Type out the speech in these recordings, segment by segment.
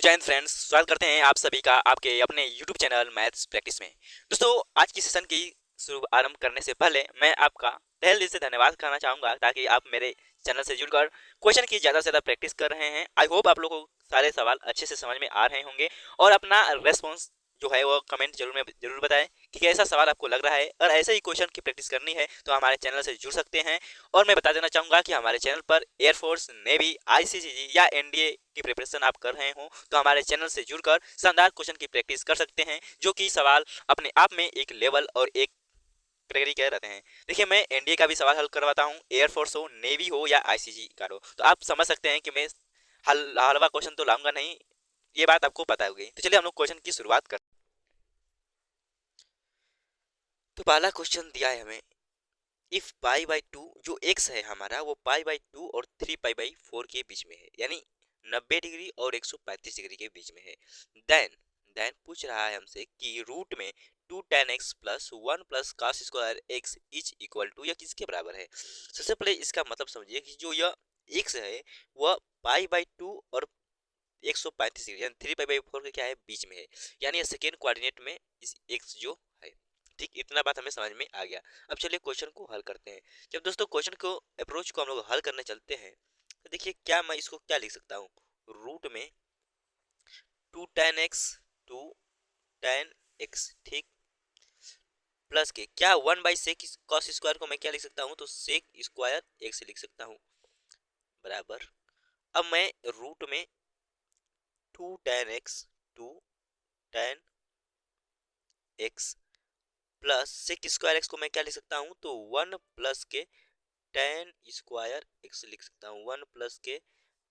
तो जय हिंद फ्रेंड्स, स्वागत करते हैं आप सभी का आपके अपने YouTube चैनल मैथ्स प्रैक्टिस में। दोस्तों, आज की सेशन की शुरू आरंभ करने से पहले मैं आपका तहे दिल से धन्यवाद करना चाहूँगा, ताकि आप मेरे चैनल से जुड़कर क्वेश्चन की ज़्यादा से ज़्यादा प्रैक्टिस कर रहे हैं। आई होप आप लोगों को सारे सवाल अच्छे से समझ में आ रहे होंगे और अपना रेस्पॉन्स जो है वो कमेंट जरूर बताएं कि कैसा सवाल आपको लग रहा है। और ऐसे ही क्वेश्चन की प्रैक्टिस करनी है तो हमारे चैनल से जुड़ सकते हैं। और मैं बता देना चाहूँगा कि हमारे चैनल पर एयरफोर्स, नेवी, आईसीसीजी या एनडीए की प्रिपरेशन आप कर रहे हो तो हमारे चैनल से जुड़कर शानदार क्वेश्चन की प्रैक्टिस कर सकते हैं, जो कि सवाल अपने आप में एक लेवल और एक कैटेगरी के रहते हैं। देखिए, मैं एनडीए का भी सवाल हल करवाता हूँ, एयरफोर्स हो, नेवी हो या आईसीजी का हो, तो आप समझ सकते हैं कि मैं हलवा क्वेश्चन तो लाऊंगा नहीं, ये बात आपको पता होगी। तो चलिए हम लोग क्वेश्चन की शुरुआत करते हैं। तो पहला क्वेश्चन दिया है हमें, इफ पाई बाई टू जो एक्स है हमारा वो पाई बाई टू और 3 पाई बाई 4 के बीच में है, यानी 90 डिग्री और 135 डिग्री के बीच में है। देन देन पूछ रहा है हमसे कि रूट में 2 tan x plus 1 plus cos square x is equal to यह किसके बराबर है। सबसे पहले इसका मतलब समझिए कि जो यह एक्स है वह पाई बाई 2 और 135 डिग्री यानी 3 पाई बाई 4 के क्या है बीच में है, यानी ये सेकेंड कोऑर्डिनेट में इस एक्स जो है। ठीक, इतना बात हमें समझ में आ गया। अब चलिए क्वेश्चन को हल करते हैं। जब दोस्तों क्वेश्चन को अप्रोच को हम लोग हल करने चलते हैं तो देखिए क्या मैं इसको क्या लिख सकता हूँ। रूट में 2 tan x 2 tan x, ठीक, प्लस के क्या 1/sec cos स्क्वायर को मैं क्या लिख सकता हूँ, तो sec स्क्वायर x लिख सकता हूँ, बराबर। अब मैं रूट में 2 tan x 2 tan x plus sec square x को मैं क्या लिख सकता हूँ, तो 1 प्लस के tan स्क्वायर एक्स लिख सकता हूँ, 1 प्लस के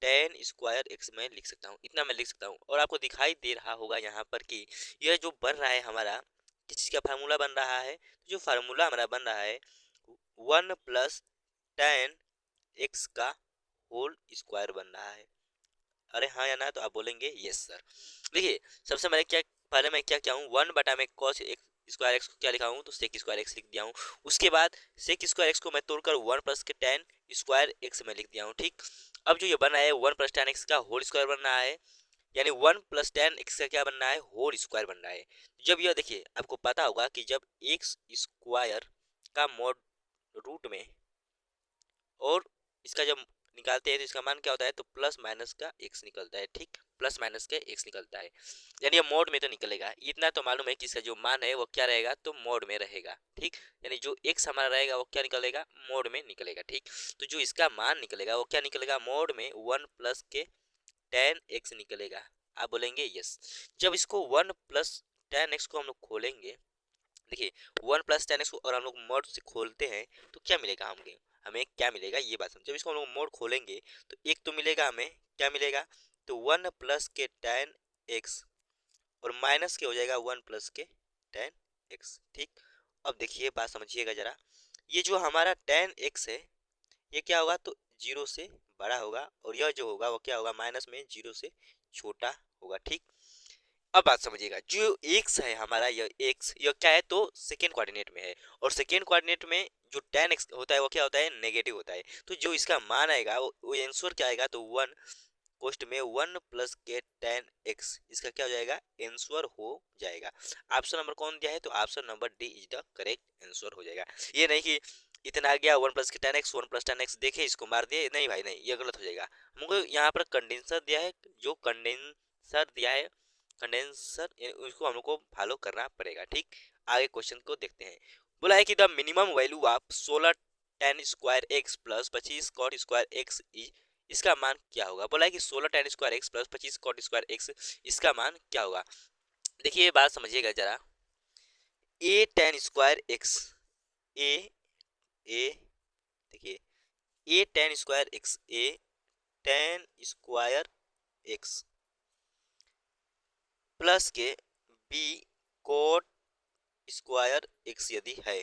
tan स्क्वायर एक्स मैं लिख सकता हूँ, इतना मैं लिख सकता हूँ। और आपको दिखाई दे रहा होगा यहाँ पर कि यह जो बन रहा है हमारा किस चीज़ का फार्मूला बन रहा है। जो फार्मूला हमारा बन रहा है 1 प्लस tan एक्स का होल स्क्वायर बन रहा है। अरे हाँ या ना, तो आप बोलेंगे यस सर। देखिए, सबसे पहले मैं क्या क्या हूँ, 1 बटा में कॉस स्क्वायर एक्स को क्या लिखा हूँ, तो सेक स्क्वायर एक्स लिख दिया हूँ। उसके बाद सेक स्क्वायर एक्स को मैं तोड़कर 1 प्लस के tan स्क्वायर एक्स में लिख दिया हूँ, ठीक। अब जो ये बन रहा है 1 प्लस tan एक्स का होल स्क्वायर बन रहा है, यानी 1 प्लस tan एक्स का क्या बन रहा है, होल स्क्वायर बन रहा है। जब यह देखिए, आपको पता होगा कि जब एक्स स्क्वायर का मॉड रूट में और इसका जब निकालते हैं तो इसका मान क्या होता है, तो प्लस माइनस का एक्स निकलता है, ठीक, प्लस माइनस का एक्स निकलता है, यानी ये मोड में तो निकलेगा। इतना तो मालूम है कि इसका जो मान है वो क्या रहेगा, तो मोड में रहेगा, ठीक। यानी जो एक्स हमारा रहेगा वो क्या निकलेगा, मोड में निकलेगा, ठीक। तो जो इसका मान निकलेगा वो क्या निकलेगा, मोड में 1 प्लस के tan एक्स निकलेगा। आप बोलेंगे यस। जब इसको 1 प्लस tan एक्स को हम लोग खोलेंगे, देखिए 1 प्लस tan एक्स को और हम लोग मोड से खोलते हैं तो क्या मिलेगा, हमें क्या मिलेगा ये बात समझो। जब इसको हम लोग मोड खोलेंगे तो एक तो मिलेगा, हमें क्या मिलेगा, तो 1 प्लस के tan एक्स और माइनस के हो जाएगा 1 प्लस के tan एक्स, ठीक। अब देखिए बात समझिएगा जरा, ये जो हमारा tan एक्स है ये क्या होगा, तो जीरो से बड़ा होगा, और यह जो होगा वो क्या होगा, माइनस में जीरो से छोटा होगा, ठीक। अब बात समझिएगा, जो एक्स है हमारा, यह एक्स यह क्या है, तो सेकेंड कोऑर्डिनेट में है, और सेकेंड कोऑर्डिनेट में जो tan एक्स होता है वो क्या होता है, नेगेटिव होता है। तो जो इसका मान आएगा वो आंसर क्या आएगा, तो 1 में 1 प्लस के tan एक्स, इसका क्या हो जाएगा, आंसर हो जाएगा। ऑप्शन नंबर कौन दिया है, तो option number D is the correct answer हो जाएगा। ये नहीं कि इतना आ गया 1 प्लस के tan x 1 plus tan x देखे इसको मार दिए, नहीं भाई नहीं, ये गलत हो जाएगा। हमको यहाँ पर कंडेंसर दिया है, जो कंडेंसर दिया है, कंडेंसर उसको हम लोग को फॉलो करना पड़ेगा, ठीक। आगे क्वेश्चन को देखते हैं। बोला है कि the minimum value of 16 tan square x plus 25 cot square x, इसका मान क्या होगा। बोला है कि 16 tan square x plus 25 cot square x, इसका मान क्या होगा। देखिए ये बात समझिएगा जरा, a tan स्क्वायर एक्स, ए ए देखिए a tan square x, a tan square x plus के बी कोट स्क्वायर एक्स यदि है,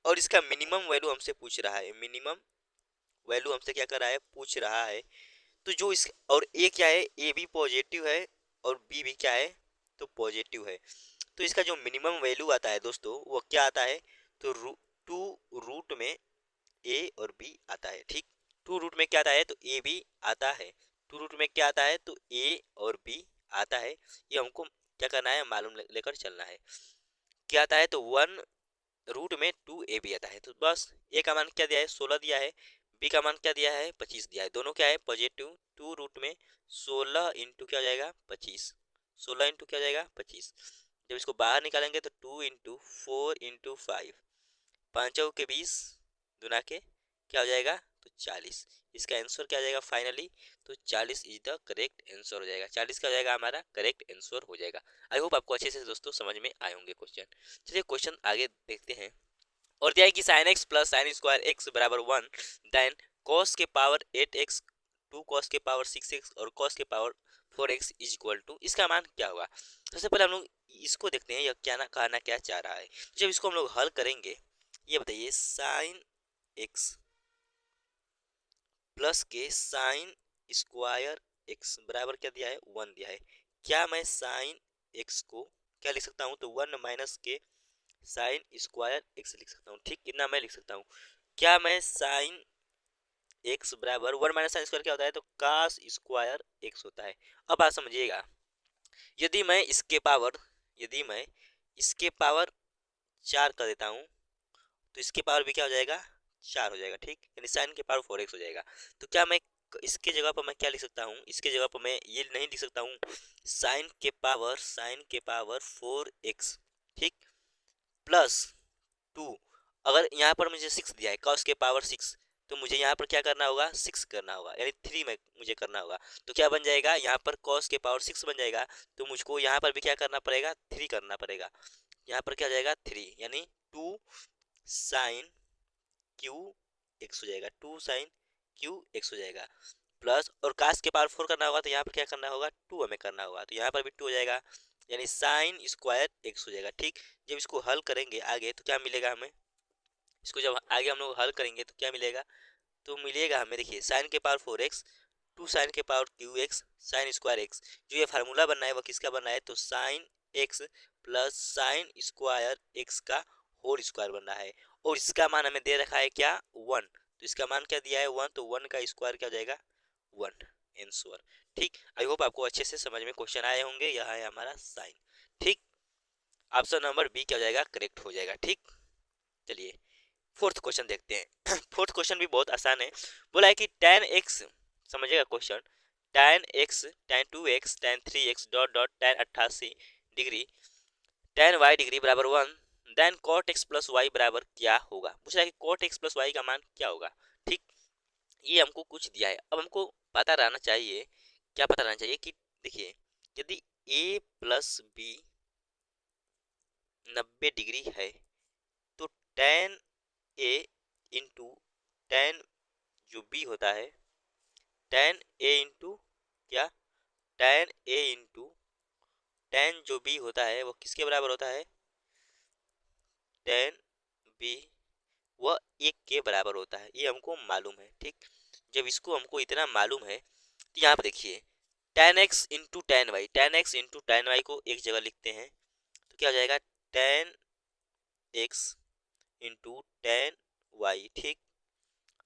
और इसका मिनिमम वैल्यू हमसे पूछ रहा है, मिनिमम वैल्यू हमसे क्या कर रहा है, पूछ रहा है। तो जो इस और ए क्या है, ए भी पॉजिटिव है और बी भी क्या है, तो पॉजिटिव है। तो इसका जो मिनिमम वैल्यू आता है दोस्तों वो क्या आता है, तो टू रूट में ए और बी आता है, ठीक। टू रूट में क्या आता है, तो ए भी आता है, टू रूट में क्या आता है, तो ए और बी आता है, ये हमको क्या करना है, मालूम लेकर चलना है। क्या आता है, तो 1 रूट में 2ab आता है। तो बस ए का मान क्या दिया है, 16 दिया है, बी का मान क्या दिया है, 25 दिया है, दोनों क्या है, पॉजिटिव। 2 रूट में 16 इंटू क्या हो जाएगा, 25, 16 इंटू क्या हो जाएगा, 25। जब इसको बाहर निकालेंगे तो 2 इंटू 4 इंटू 5, पाँचों के 20 दुना के क्या हो जाएगा, तो 40। इसका आंसर क्या हो जाएगा फाइनली, तो 40 इज द करेक्ट आंसर हो जाएगा। 40 का हो जाएगा हमारा करेक्ट आंसर हो जाएगा। आई होप आपको अच्छे से दोस्तों समझ में आए होंगे क्वेश्चन। चलिए क्वेश्चन आगे देखते हैं। और दिया है कि sine x plus sine square x बराबर 1, देन कॉस के पावर 8x, 2 कॉस के पावर 6x और कॉस के power 4x is equal to, इसका मान क्या होगा। सबसे पहले हम लोग इसको देखते हैं, यह क्या ना कहना क्या चाह रहा है। जब इसको हम लोग हल करेंगे, ये बताइए साइन एक्स प्लस के साइन स्क्वायर एक्स बराबर क्या दिया है, 1 दिया है। क्या मैं साइन एक्स को क्या लिख सकता हूँ, तो 1 माइनस के साइन स्क्वायर एक्स लिख सकता हूँ। ठीक, इतना मैं लिख सकता हूँ। क्या मैं साइन एक्स बराबर 1 माइनस साइन स्क्वायर क्या होता है, तो कास स्क्वायर एक्स होता है। अब आप समझिएगा, यदि मैं इसके पावर यदि मैं इसके पावर 4 कर देता हूँ, तो इसके पावर भी क्या हो जाएगा, 4 हो जाएगा। ठीक, यानी साइन के पावर 4x हो जाएगा। तो क्या मैं इसके जगह पर मैं क्या लिख सकता हूँ, इसके जगह पर मैं ये नहीं लिख सकता हूँ, साइन के पावर 4x, ठीक, प्लस 2। अगर यहाँ पर मुझे 6 दिया है, कॉस के पावर 6, तो मुझे यहाँ पर क्या करना होगा, 6 करना होगा, यानी 3 में मुझे करना होगा। तो क्या बन जाएगा, यहाँ पर कॉस के पावर 6 बन जाएगा, तो मुझको यहाँ पर भी क्या करना पड़ेगा, 3 करना पड़ेगा। यहाँ पर क्या हो जाएगा, 3, यानी 2 साइन क्यू एक्स हो जाएगा, 2 साइन क्यू एक्स हो जाएगा। प्लस और कास के पावर 4 करना होगा, तो यहाँ पर क्या करना होगा, 2 हमें करना होगा, तो यहाँ पर भी 2 हो जाएगा, यानी साइन स्क्वायर एक्स हो जाएगा। ठीक, जब इसको हल करेंगे आगे तो क्या मिलेगा हमें, इसको जब आगे हम लोग हल करेंगे तो क्या मिलेगा, तो मिलेगा हमें, देखिए साइन के पावर 4x, 2 साइन के power Q x sine square x. जो ये फार्मूला बनना है वो किसका बनना है, तो sine x plus sine square x का होल स्क्वायर बनना है। और इसका मान हमें दे रखा है क्या, 1, तो इसका मान क्या दिया है, 1, तो 1 का स्क्वायर क्या हो जाएगा, 1 आंसर। ठीक, आई होप आपको अच्छे से समझ में क्वेश्चन आए होंगे। यह है हमारा साइन। ठीक, ऑप्शन नंबर बी क्या हो जाएगा, करेक्ट हो जाएगा। ठीक, चलिए फोर्थ क्वेश्चन देखते हैं। फोर्थ क्वेश्चन भी बहुत आसान है। बोला है कि tan x, समझिएगा question, tan x tan 2x tan 3x dot dot tan 88 degree tan y degree बराबर 1, then cot x plus y बराबर क्या होगा। पूछ रहा है कि cot x प्लस वाई का मान क्या होगा। ठीक, ये हमको कुछ दिया है। अब हमको पता रहना चाहिए, क्या पता रहना चाहिए कि देखिए, यदि a प्लस बी 90 डिग्री है, तो tan a इंटू tan जो b होता है, tan a इंटू क्या, tan a इंटू tan जो b होता है वो किसके बराबर होता है, tan b वह 1 के बराबर होता है। ये हमको मालूम है। ठीक, जब इसको हमको इतना मालूम है, तो यहाँ पर देखिए tan x into tan y को एक जगह लिखते हैं, तो क्या हो जाएगा, tan x into tan y। ठीक,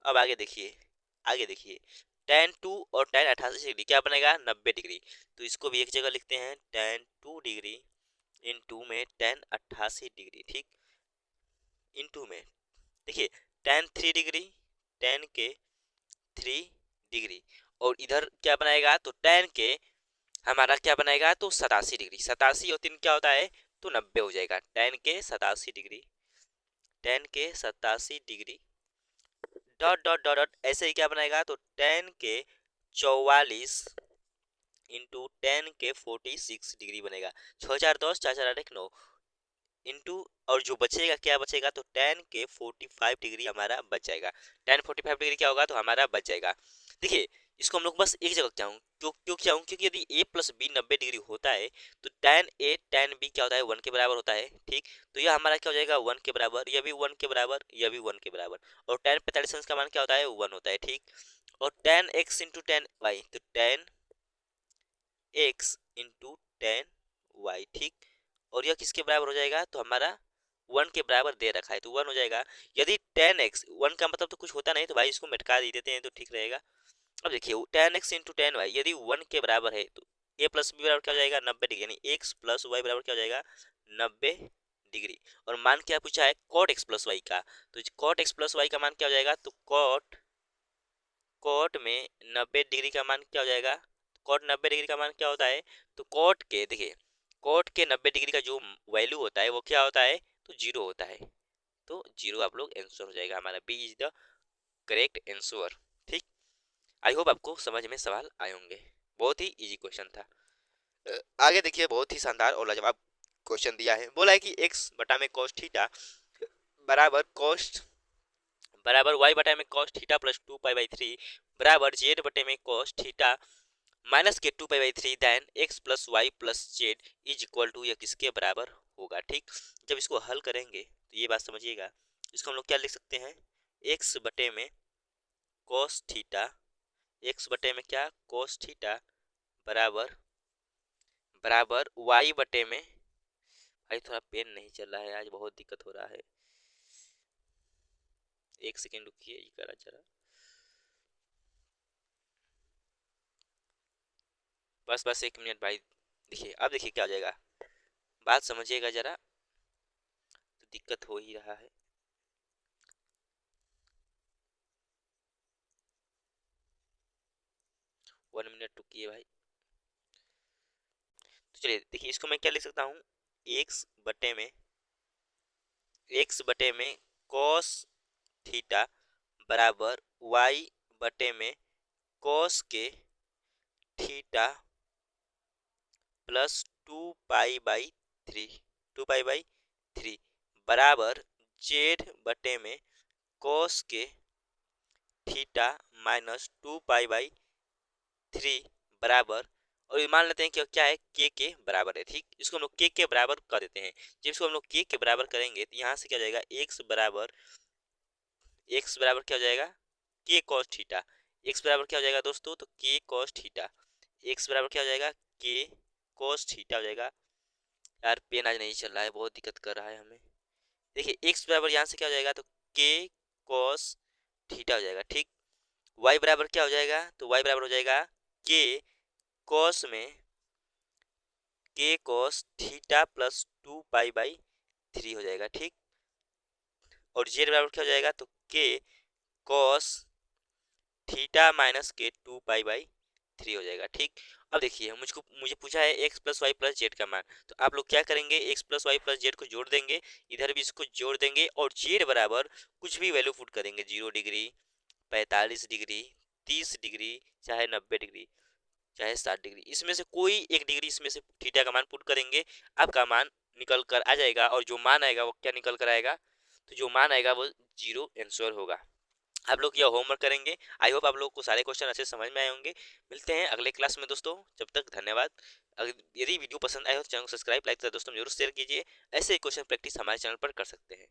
अब आगे देखिए tan 2 और tan 88 डिग्री क्या बनेगा, 90 डिग्री। तो इसको भी एक जगह लिखते हैं, tan 2 डिग्री इंटू में tan 88 डिग्री। ठीक, इंटू में देखिए tan 3 डिग्री, tan के 3 डिग्री, और इधर क्या बनाएगा, तो tan के हमारा क्या बनाएगा, तो 87 डिग्री। 87 और 3 क्या होता है, तो 90 हो जाएगा। tan के 87 डिग्री, tan के 87 degree dot dot dot dot ऐसे ही क्या बनाएगा, तो tan के 44 इंटू tan के 46 डिग्री बनेगा। 6 4 10 4 4 8 9 इंटू, और जो बचेगा क्या बचेगा, तो tan के 45 डिग्री हमारा बच जाएगा। tan 45 डिग्री क्या होगा, तो हमारा बच जाएगा। देखिए इसको हम लोग बस एक जगह क्या हूँ, क्यों क्या हूँ, क्योंकि यदि a प्लस बी 90 डिग्री होता है, तो tan a tan b क्या होता है, 1 के बराबर होता है। ठीक, तो यह हमारा क्या हो जाएगा, 1 के बराबर, यह भी 1 के बराबर, यह भी 1 के बराबर, और tan 45 का मान क्या होता है, 1 होता है। ठीक, और tan x into tan y, तो tan x into tan y। ठीक, और यह किसके बराबर हो जाएगा, तो हमारा 1 के बराबर दे रखा है, तो 1 हो जाएगा। यदि tan x 1 का मतलब तो कुछ होता नहीं, तो भाई इसको मिटका दे देते हैं तो ठीक रहेगा। अब देखिए tan x into tan y यदि 1 के बराबर है तो a प्लस बी बराबर क्या हो जाएगा 90 डिग्री, यानी x प्लस वाई बराबर क्या हो जाएगा 90 डिग्री। और मान क्या पूछा है cot x प्लस वाई का, तो cot x प्लस वाई का मान क्या हो जाएगा, तो cot में 90 डिग्री का मान क्या हो जाएगा, cot 90 डिग्री का मान क्या होता है, तो cot के देखिए cot के 90 डिग्री का जो वैल्यू होता है वो क्या होता है, तो जीरो होता है। तो जीरो आप लोग आंसर हो जाएगा हमारा, B is the correct answer. ठीक, आई होप आपको समझ में सवाल आए होंगे, बहुत ही इजी क्वेश्चन था। आगे देखिए बहुत ही शानदार और लाजवाब क्वेश्चन दिया है, बोला है कि x बटा में cos थीटा बराबर y बटा में cos थीटा प्लस 2π/3 बराबर z बटे में cos थीटा माइनस के 2π/3 then x plus y plus z is equal to, यह किसके बराबर होगा। ठीक, जब इसको हल करेंगे तो ये बात समझिएगा, इसको हम लोग क्या लिख सकते हैं, x बटे में cos थीटा, x बटे में क्या cos थीटा बराबर बराबर y बटे में, भाई थोड़ा पेन नहीं चल रहा है आज, बहुत दिक्कत हो रहा है, एक सेकेंड रुकिए, ये करा जरा, बस बस एक मिनट भाई। देखिए अब देखिए क्या हो जाएगा, बात समझिएगा जरा, तो दिक्कत हो ही रहा है। 1 मिनट रुकिए भाई। तो चलिए देखिए इसको मैं क्या लिख सकता हूँ, एक्स बटे में cos थीटा बराबर y बटे में cos के थीटा प्लस 2π/3 बराबर z बटे में cos के थीटा माइनस 2π/3 बराबर, और मान लेते हैं कि क्या है के बराबर है। ठीक, इसको हम लोग के बराबर कर देते हैं, जब इसको हम लोग के बराबर करेंगे तो यहाँ से क्या हो जाएगा, एक्स बराबर क्या हो जाएगा के कॉस थीटा, एक्स बराबर क्या हो जाएगा दोस्तों, तो के कॉस थीटा, एक्स बराबर क्या हो जाएगा के कॉस थीटा हो जाएगा। यार पेन आज नहीं चल रहा है, बहुत दिक्कत कर रहा है हमें। देखिए एक्स बराबर यहाँ से क्या हो जाएगा, तो के कॉस थीटा हो जाएगा। ठीक, वाई बराबर क्या हो जाएगा, तो वाई बराबर हो जाएगा के कॉस में के कॉस थीटा प्लस 2π/3 हो जाएगा। ठीक, और जेड बराबर क्या हो जाएगा, तो के कॉस थीटा माइनस के 2π/3 हो जाएगा। ठीक, अब देखिए मुझे पूछा है x plus y plus z का मान, तो आप लोग क्या करेंगे, x plus y plus z को जोड़ देंगे, इधर भी इसको जोड़ देंगे, और जेड बराबर कुछ भी वैल्यू पुट करेंगे, 0 डिग्री 45 डिग्री 30 डिग्री चाहे 90 डिग्री चाहे 60 डिग्री, इसमें से कोई एक डिग्री इसमें से थीटा का मान पुट करेंगे, आपका मान निकल कर आ जाएगा, और जो मान आएगा वो क्या निकल कर आएगा, तो जो मान आएगा वो जीरो आंसर होगा। आप लोग यह होमवर्क करेंगे, आई होप आप लोग को सारे क्वेश्चन अच्छे समझ में आए होंगे। मिलते हैं अगले क्लास में दोस्तों, जब तक धन्यवाद। यदि वीडियो पसंद आए हो तो चैनल को सब्सक्राइब लाइक दोस्तों जरूर शेयर कीजिए, ऐसे ही क्वेश्चन प्रैक्टिस हमारे चैनल पर कर सकते हैं।